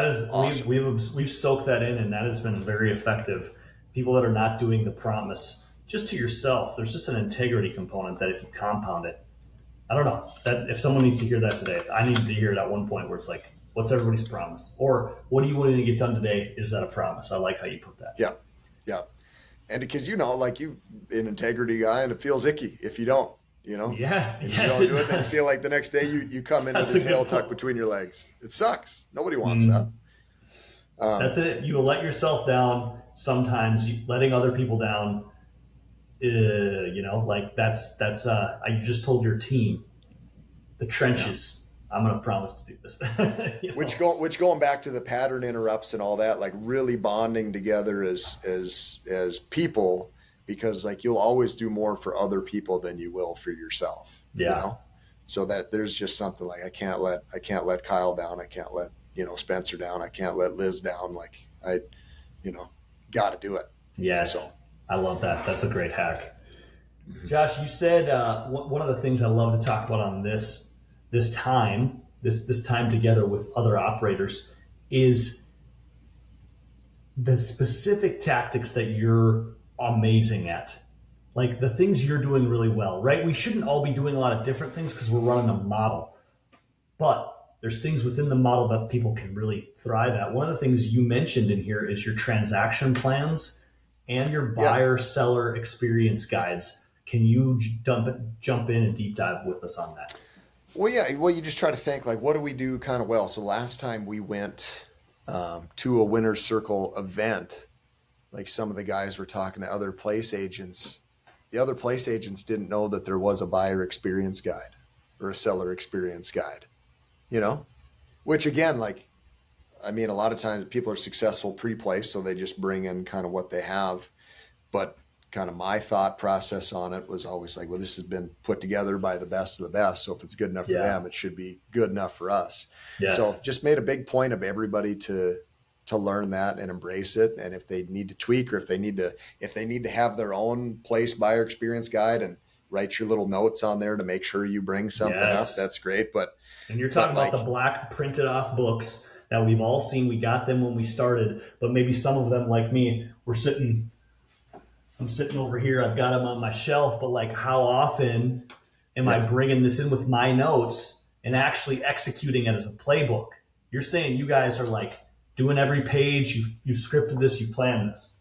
Speaker 1: is awesome. We've soaked that in, and that has been very effective. People that are not doing the promise just to yourself, there's just an integrity component that if you compound it, I don't know, that if someone needs to hear that today, I needed to hear it at one point where it's like, what's everybody's promise? Or what do you want to get done today? Is that a promise? I like how you put that.
Speaker 2: Yeah. Yeah. And because, like you an integrity guy, and it feels icky if you don't,
Speaker 1: Yes.
Speaker 2: If you don't do it, then you feel like the next day you come in with your tail tucked between your legs. It sucks. Nobody wants that.
Speaker 1: That's it. You will let yourself down sometimes. Letting other people down, like that's you just told your team, the trenches, I'm going to promise to do this.
Speaker 2: Which going back to the pattern interrupts and all that, like really bonding together as people, because like you'll always do more for other people than you will for yourself.
Speaker 1: Yeah.
Speaker 2: So that there's just something like, I can't let Kyle down. I can't let, Spencer down. I can't let Liz down. Like I, got to do it.
Speaker 1: Yes.
Speaker 2: So
Speaker 1: I love that. That's a great hack. Josh, you said one of the things I love to talk about on this time together with other operators is the specific tactics that you're amazing at. like the things you're doing really well, right? We shouldn't all be doing a lot of different things because we're running a model, but there's things within the model that people can really thrive at. One of the things you mentioned in here is your transaction plans and your
Speaker 2: Yeah.
Speaker 1: buyer seller experience guides. Can you jump in and deep dive with us on that?
Speaker 2: Well, yeah. Well, you just try to think like, what do we do kind of well? So last time we went to a winner's circle event, like some of the guys were talking to other place agents. The other place agents didn't know that there was a buyer experience guide or a seller experience guide, you know, which again, like, I mean, a lot of times people are successful pre-place, so they just bring in kind of what they have. But kind of my thought process on it was always like, well, this has been put together by the best of the best. So if it's good enough for
Speaker 1: Yeah.
Speaker 2: them, it should be good enough for us. So
Speaker 1: Yes.
Speaker 2: just made a big point of everybody to learn that and embrace it. And if they need to tweak, or if they need to have their own place buyer experience guide and write your little notes on there to make sure you bring something up,
Speaker 1: Yes.
Speaker 2: that's great.
Speaker 1: And you're talking about
Speaker 2: Like,
Speaker 1: the black printed off books that we've all seen. We got them when we started, but maybe some of them, like me, I'm sitting over here. I've got them on my shelf, but like, how often am I
Speaker 2: yeah,
Speaker 1: bringing this in with my notes and actually executing it as a playbook? You're saying you guys are like doing every page. You've scripted this. You planned this.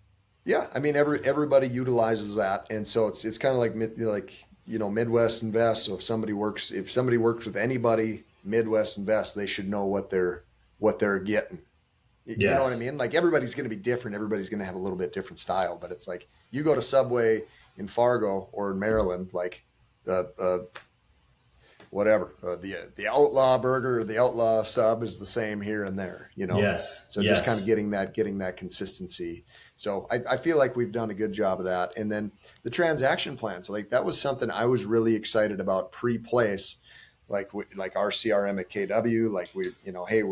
Speaker 2: yeah. I mean, everybody utilizes that. And so it's kind of like, Midwest Invest. So if somebody works with anybody, Midwest Invest, they should know what they're getting. You know what I
Speaker 1: Yes.
Speaker 2: mean? Like everybody's going to be different. Everybody's going to have a little bit different style, but it's like you go to Subway in Fargo or in Maryland, like whatever the Outlaw Burger or the Outlaw Sub is the same here and there.
Speaker 1: Yes.
Speaker 2: So just kind of
Speaker 1: Yes.
Speaker 2: getting that consistency. So I feel like we've done a good job of that. And then the transaction plan. So like that was something I was really excited about pre-place. Like our CRM at KW, like hey,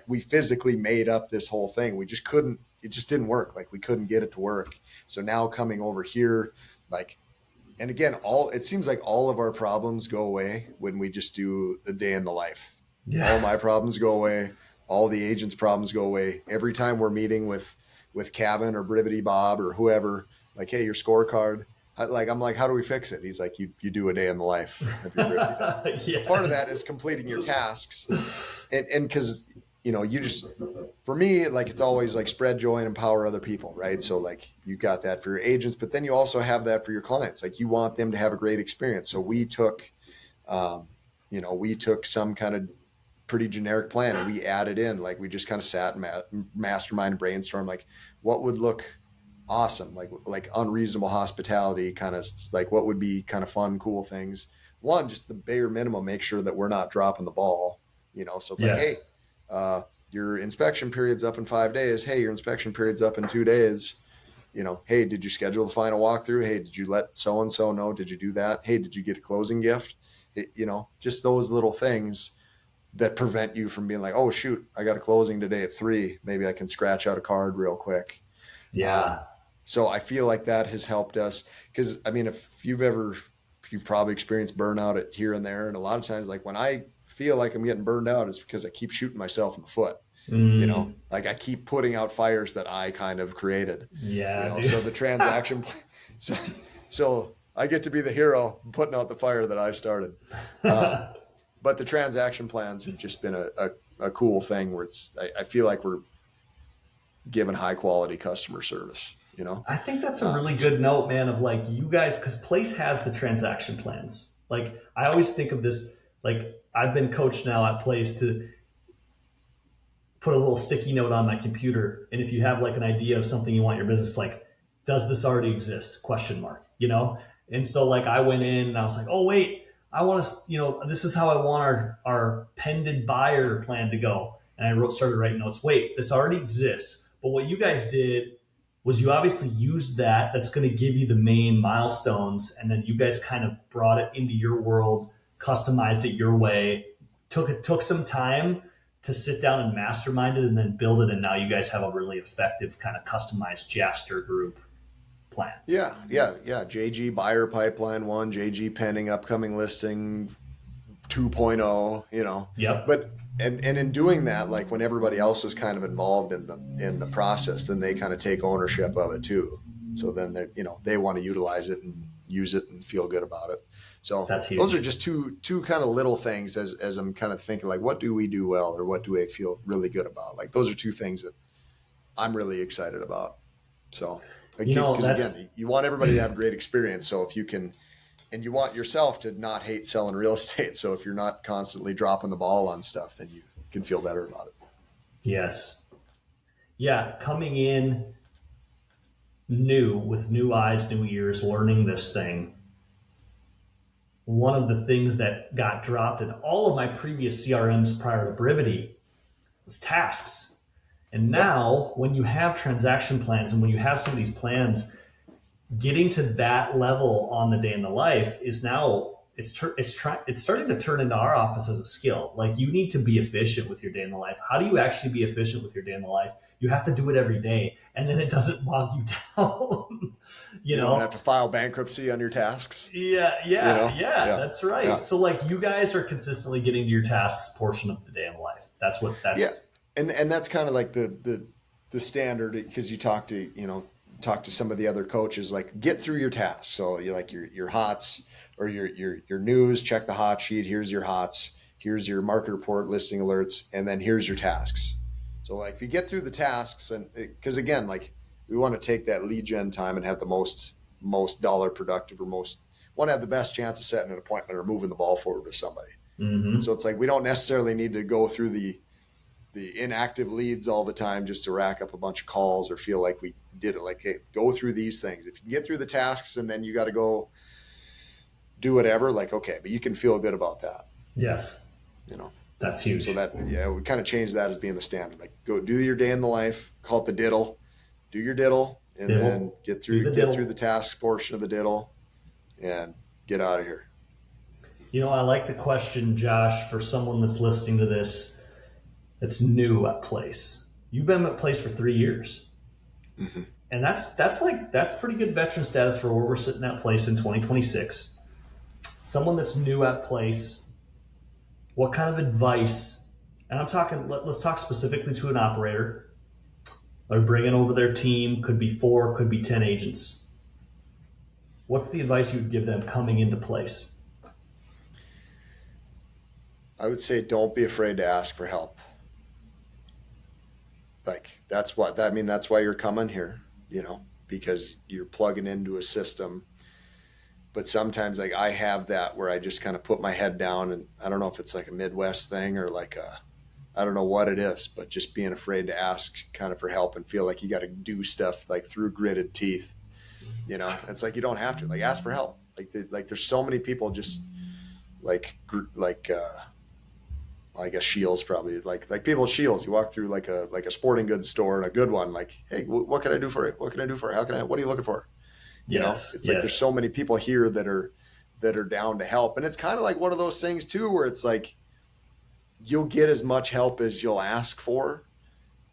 Speaker 2: we physically made up this whole thing. We just couldn't, it just didn't work. Like we couldn't get it to work. So now coming over here, like, and again, it seems like all of our problems go away when we just do the day in the life. All
Speaker 1: Yeah.
Speaker 2: my problems go away. All the agents' problems go away. Every time we're meeting with Kevin or Brivity Bob or whoever, like, hey, your scorecard. I'm like, how do we fix it? He's like, you do a day in the life of your Brivity Bob. So part of that
Speaker 1: Yes.
Speaker 2: is completing your tasks, and because you just, for me, like it's always like spread joy and empower other people, right? So like you got that for your agents, but then you also have that for your clients. Like you want them to have a great experience. So um, we took some kind of pretty generic plan and we added in, like we just kind of sat and mastermind and brainstorm, like what would look awesome, like unreasonable hospitality, kind of like what would be kind of fun, cool things. One, just the bare minimum, make sure that we're not dropping the ball. So it's like, hey,
Speaker 1: Yes.
Speaker 2: your inspection period's up in 5 days. Hey, your inspection period's up in 2 days. Hey, did you schedule the final walkthrough? Hey, did you let so and so know? Did you do that? Hey, did you get a closing gift? Just those little things that prevent you from being like, oh shoot, I got a closing today at 3. Maybe I can scratch out a card real quick. Um,
Speaker 1: Yeah.
Speaker 2: so I feel like that has helped us, because I mean, if you've probably experienced burnout at here and there, and a lot of times, like when I feel like I'm getting burned out, it's because I keep shooting myself in the foot.
Speaker 1: Mm,
Speaker 2: Like I keep putting out fires that I kind of created.
Speaker 1: yeah,
Speaker 2: So
Speaker 1: dude.
Speaker 2: the transaction, so so I get to be the hero putting out the fire that I started. Um, but the transaction plans have just been a cool thing where I feel like we're giving high quality customer service.
Speaker 1: I think that's a
Speaker 2: Um,
Speaker 1: really good note, man, of like you guys, because Place has the transaction plans. Like I always think of this, like I've been coached now at Place to put a little sticky note on my computer. And if you have like an idea of something you want your business, like, does this already exist? Question mark, you know? And so like I went in and I was like, oh wait, I want to, this is how I want our pended buyer plan to go. And started writing notes. Wait, this already exists. But what you guys did was you obviously used that. That's going to give you the main milestones. And then you guys kind of brought it into your world, customized it your way, took some time to sit down and mastermind it and then build it. And now you guys have a really effective kind of customized Jaster group plan.
Speaker 2: yeah. JG buyer pipeline 1, JG pending upcoming listing 2.0.
Speaker 1: Yep.
Speaker 2: But and in doing that, like when everybody else is kind of involved in the process, then they kind of take ownership of it too. So then they want to utilize it and use it and feel good about it. So
Speaker 1: That's huge.
Speaker 2: those are just two kind of little things as I'm kind of thinking like, what do we do well, or what do I feel really good about? Like those are two things that I'm really excited about. So because again, you want everybody to have a great experience. So if you can, and you want yourself to not hate selling real estate. So if you're not constantly dropping the ball on stuff, then you can feel better about it.
Speaker 1: Yes. Yeah. Coming in new with new eyes, new ears, learning this thing. One of the things that got dropped in all of my previous CRMs prior to Brevity was tasks. And now when you have transaction plans and when you have some of these plans, getting to that level on the day in the life is now it's starting to turn into our office as a skill. Like you need to be efficient with your day in the life. How do you actually be efficient with your day in the life? You have to do it every day, and then it doesn't bog you down. you know,
Speaker 2: don't have to file bankruptcy on your tasks.
Speaker 1: Yeah, that's right.
Speaker 2: Yeah.
Speaker 1: So like you guys are consistently getting to your tasks portion of the day in life. That's.
Speaker 2: And that's kind of like the standard, because you talk to some of the other coaches, like get through your tasks. So you like your hots or your news, check the hot sheet. Here's your hots. Here's your market report, listing alerts, and then here's your tasks. So like if you get through the tasks, and because again, like we want to take that lead gen time and have the most dollar productive, or want to have the best chance of setting an appointment or moving the ball forward with somebody.
Speaker 1: Mm-hmm.
Speaker 2: So it's like we don't necessarily need to go through the inactive leads all the time just to rack up a bunch of calls or feel like we did it. Like, hey, go through these things. If you can get through the tasks and then you got to go do whatever, like, okay, but you can feel good about that.
Speaker 1: Yes. That's huge.
Speaker 2: So we kind of changed that as being the standard. Like go do your day in the life, call it the diddle, do your diddle, and then get through the task portion of the diddle and get out of here.
Speaker 1: I like the question, Josh, for someone that's listening to this that's new at Place. You've been at Place for 3 years.
Speaker 2: Mm-hmm.
Speaker 1: And that's pretty good veteran status for where we're sitting at Place in 2026. Someone that's new at Place, what kind of advice, and I'm talking, let's talk specifically to an operator. They're bringing over their team, could be 4, could be 10 agents. What's the advice you would give them coming into Place?
Speaker 2: I would say don't be afraid to ask for help. Like that's why you're coming here, because you're plugging into a system. But sometimes like I have that where I just kind of put my head down, and I don't know if it's like a Midwest thing or I don't know what it is, but just being afraid to ask kind of for help and feel like you got to do stuff like through gritted teeth. It's like you don't have to, like, ask for help. Like there's so many people just I guess Shields probably like people at Shields. You walk through like a sporting goods store, and a good one, like, hey, what can I do for you? What can I do for you? What are you looking for? It's like there's so many people here that are down to help. And it's kind of like one of those things too, where it's like you'll get as much help as you'll ask for.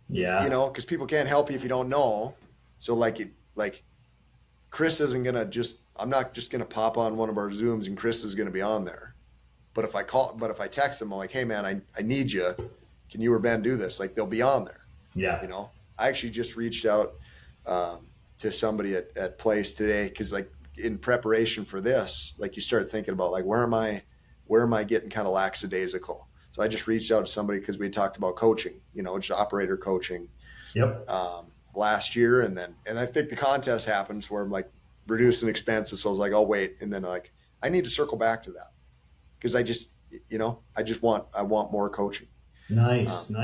Speaker 1: Yeah.
Speaker 2: Because people can't help you if you don't know. So like Chris isn't going to I'm not just going to pop on one of our Zooms and Chris is going to be on there. But if I text them, I'm like, hey man, I need you. Can you or Ben do this? Like they'll be on there.
Speaker 1: Yeah.
Speaker 2: I actually just reached out to somebody at Place today, because like in preparation for this, like you start thinking about like where am I getting kind of lackadaisical. So I just reached out to somebody because we talked about coaching, just operator coaching.
Speaker 1: Yep.
Speaker 2: Last year, and I think the contest happens where I'm like reducing expenses. So I was like, I'll wait, and then like I need to circle back to that because I just want more coaching.
Speaker 1: Nice. So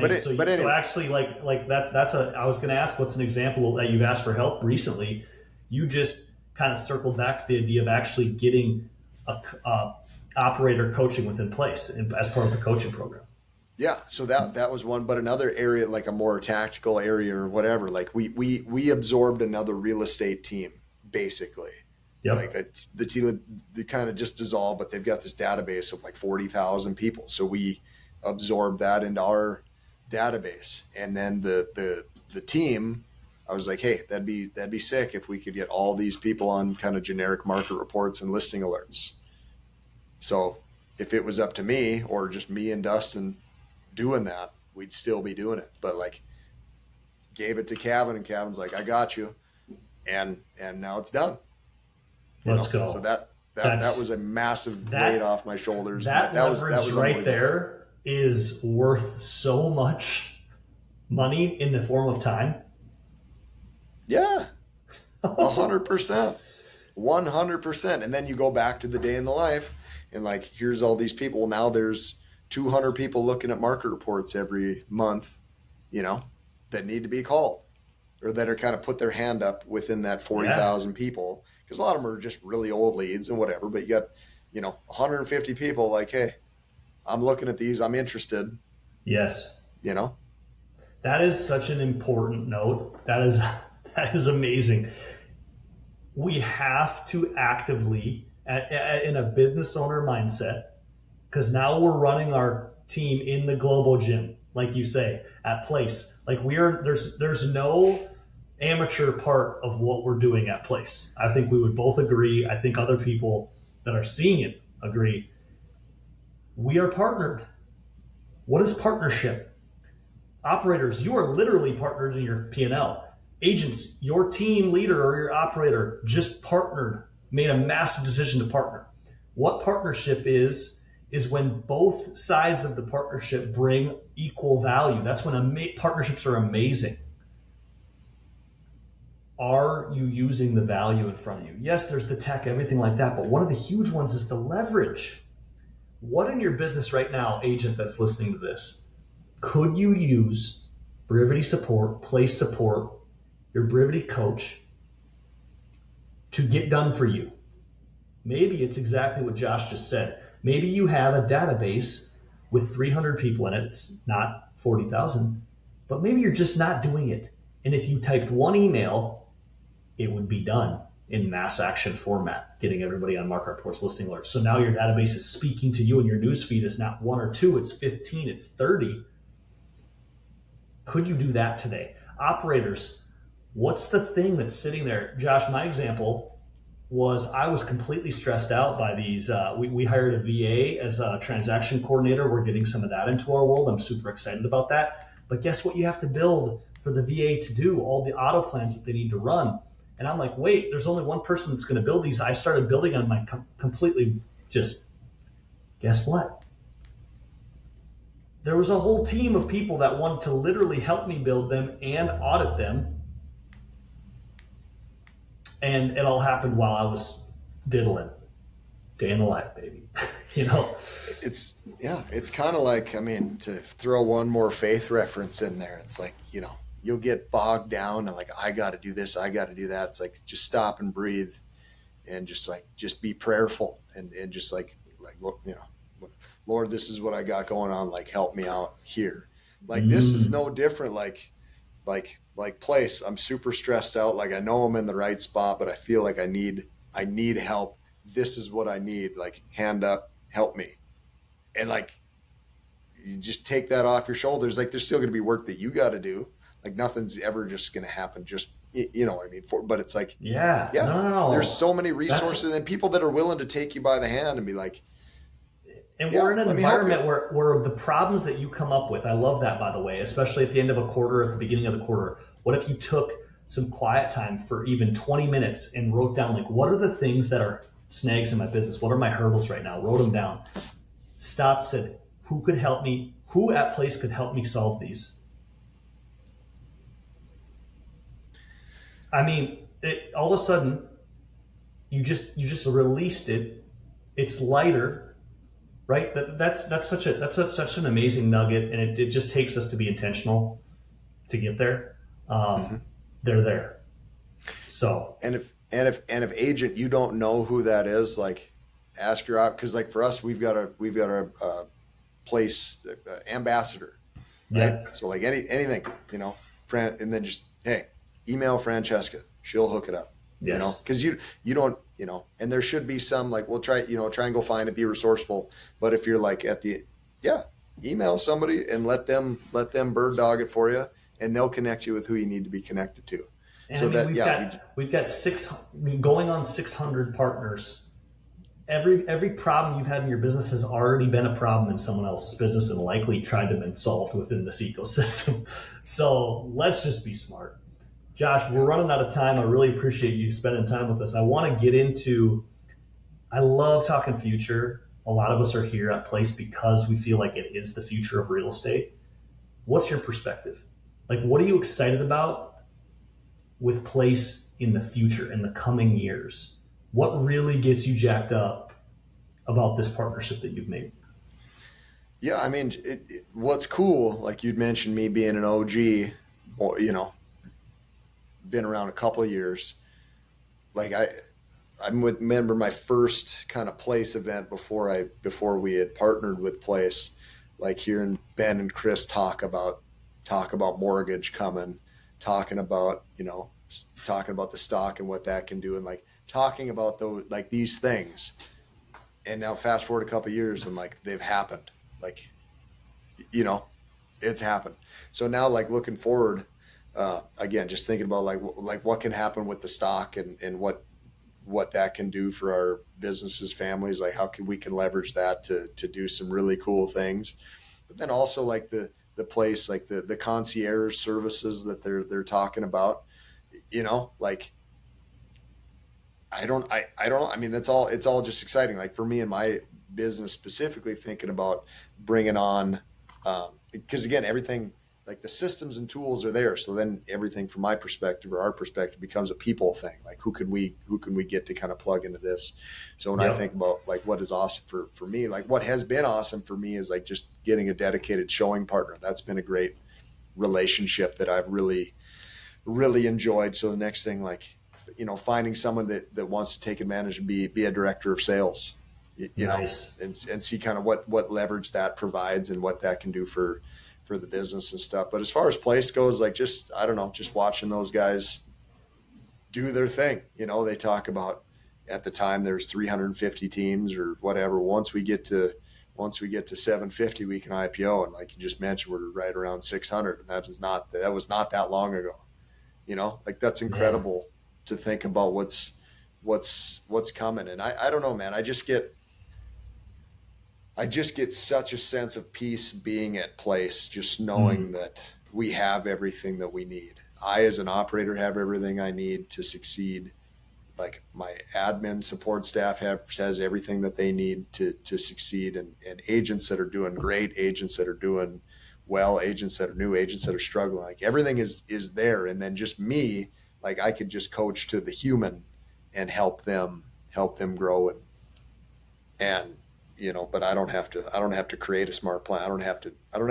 Speaker 1: actually, like that. I was going to ask, what's an example that you've asked for help recently? You just kind of circled back to the idea of actually getting a operator coaching within Place as part of the coaching program.
Speaker 2: Yeah. So that was one, but another area, like a more tactical area or whatever, like we absorbed another real estate team basically.
Speaker 1: Yep.
Speaker 2: Like the team, they kind of just dissolved, but they've got this database of like 40,000 people. So we absorb that into our database, and then the team, I was like, hey, that'd be sick if we could get all these people on kind of generic market reports and listing alerts. So if it was up to me or just me and Dustin doing that, we'd still be doing it. But like gave it to Kevin, and Kevin's like, I got you, and now it's done.
Speaker 1: Let's go.
Speaker 2: So that was a massive weight off my shoulders.
Speaker 1: That
Speaker 2: was
Speaker 1: right there is worth so much money in the form of time.
Speaker 2: Yeah, 100%, 100%. And then you go back to the day in the life, and like, here's all these people. Now there's 200 people looking at market reports every month, that need to be called, or that are kind of put their hand up within that 40,000 people. Because a lot of them are just really old leads and whatever. But you got, 150 people like, hey, I'm looking at these. I'm interested.
Speaker 1: Yes. That is such an important note. That is amazing. We have to actively, in a business owner mindset, because now we're running our team in the global gym, like you say, at Place. Like there's no amateur part of what we're doing at Place. I think we would both agree. I think other people that are seeing it agree. We are partnered. What is partnership? Operators, you are literally partnered in your P&L. Agents, your team leader or your operator just partnered, made a massive decision to partner. What partnership is when both sides of the partnership bring equal value. That's when partnerships are amazing. Are you using the value in front of you? Yes, there's the tech, everything like that, but one of the huge ones is the leverage. What in your business right now, agent that's listening to this, could you use Brevity support, Place support, your Brevity coach to get done for you? Maybe it's exactly what Josh just said. Maybe you have a database with 300 people in it. It's not 40,000, but maybe you're just not doing it. And if you typed one email, it would be done in mass action format, getting everybody on market reports, listing alerts. So now your database is speaking to you, and your newsfeed is not 1 or 2, it's 15, it's 30. Could you do that today? Operators, what's the thing that's sitting there? Josh, my example was I was completely stressed out by these. We hired a VA as a transaction coordinator. We're getting some of that into our world. I'm super excited about that. But guess what you have to build for the VA to do? All the auto plans that they need to run. And I'm like, wait, there's only one person that's going to build these. I started building on my completely just, guess what? There was a whole team of people that wanted to literally help me build them and audit them. And it all happened while I was diddling. Day in the life, baby.
Speaker 2: It's kind of like, to throw one more faith reference in there, it's like, you'll get bogged down and like, I got to do this, I got to do that. It's like, just stop and breathe and just be prayerful and just like, look, Lord, this is what I got going on. Like, help me out here. Like, this is no different. Like Place, I'm super stressed out. Like, I know I'm in the right spot, but I feel like I need help. This is what I need. Like, hand up, help me. And like, you just take that off your shoulders. Like, there's still going to be work that you got to do. Like, nothing's ever just going to happen. Just, you know what I mean? But it's like,
Speaker 1: no.
Speaker 2: There's so many resources and people that are willing to take you by the hand and be like,
Speaker 1: and we're in an environment where the problems that you come up with, I love that, by the way, especially at the end of a quarter, at the beginning of the quarter. What if you took some quiet time for even 20 minutes and wrote down, like, what are the things that are snags in my business? What are my hurdles right now? Wrote them down. Stopped, said, who could help me? Who at Place could help me solve these? All of a sudden, you just released it. It's lighter, right? That's such an amazing nugget, and it just takes us to be intentional to get there. They're there. So
Speaker 2: and if agent, you don't know who that is, like, ask your out, because like for us, we've got a Place ambassador, right?
Speaker 1: Yeah.
Speaker 2: So like anything, and then just, hey, email Francesca, she'll hook it up.
Speaker 1: Yes.
Speaker 2: Because you don't, and there should be some, like, we'll try and go find it, be resourceful. But if you're like email somebody and let them bird dog it for you, and they'll connect you with who you need to be connected to.
Speaker 1: And we've got going on 600 partners. Every problem you've had in your business has already been a problem in someone else's business and likely tried to been solved within this ecosystem. So let's just be smart. Josh, we're running out of time. I really appreciate you spending time with us. I want to get into, I love talking future. A lot of us are here at Place because we feel like it is the future of real estate. What's your perspective? Like, what are you excited about with Place in the future, in the coming years? What really gets you jacked up about this partnership that you've made?
Speaker 2: Yeah, I mean, what's cool, like you'd mentioned me being an OG, or been around a couple of years. Like remember my first kind of Place event before we had partnered with Place, like hearing Ben and Chris talk about mortgage coming, talking about talking about the stock and what that can do, and like talking about those like these things. And now fast forward a couple of years and like they've happened. Like it's happened. So now like looking forward, again, just thinking about like what can happen with the stock and what that can do for our businesses, families, like how we can leverage that to do some really cool things. But then also like the Place, like the concierge services that they're talking about, like I don't know. I mean, it's all just exciting. Like for me and my business specifically, thinking about bringing on, because again, everything like the systems and tools are there. So then everything from my perspective or our perspective becomes a people thing. Like who can we get to kind of plug into this? So when I think about like what is awesome for me, like what has been awesome for me is like just getting a dedicated showing partner. That's been a great relationship that I've really, really enjoyed. So the next thing, like, finding someone that wants to take advantage and be a director of sales,
Speaker 1: Nice.
Speaker 2: and see kind of what leverage that provides and what that can do for the business and stuff. But as far as Place goes, like I don't know, just watching those guys do their thing. They talk about at the time there's 350 teams or whatever. Once we get to 750, we can IPO. And like you just mentioned, we're right around 600. And that was not that long ago. Like that's incredible to think about what's coming. And I don't know, man, I just get such a sense of peace being at Place, just knowing that we have everything that we need. I, as an operator, have everything I need to succeed. Like my admin support staff has everything that they need to succeed, and agents that are doing great, agents that are doing well, agents that are new, agents that are struggling. Like everything is there. And then just me, like I could just coach to the human and help them grow and but I don't have to create a smart plan. I don't have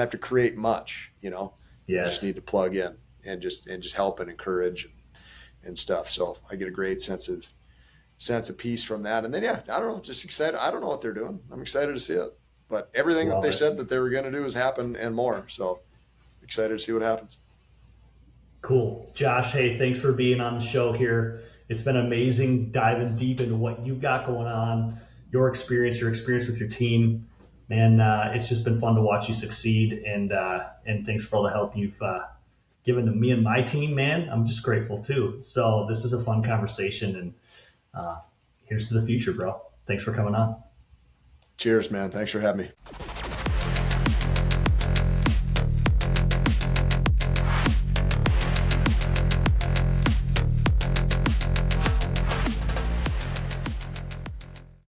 Speaker 2: to create much, I just need to plug in and just help and encourage and stuff. So I get a great sense of peace from that. And then, I don't know, just excited. I don't know what they're doing. I'm excited to see it, but everything that they said that they were going to do has happened and more. So excited to see what happens.
Speaker 1: Cool. Josh, hey, thanks for being on the show here. It's been amazing diving deep into what you've got going on, your experience with your team. Man, it's just been fun to watch you succeed, and thanks for all the help you've given to me and my team, man. I'm just grateful too. So this is a fun conversation, and here's to the future, bro. Thanks for coming on.
Speaker 2: Cheers, man. Thanks for having me.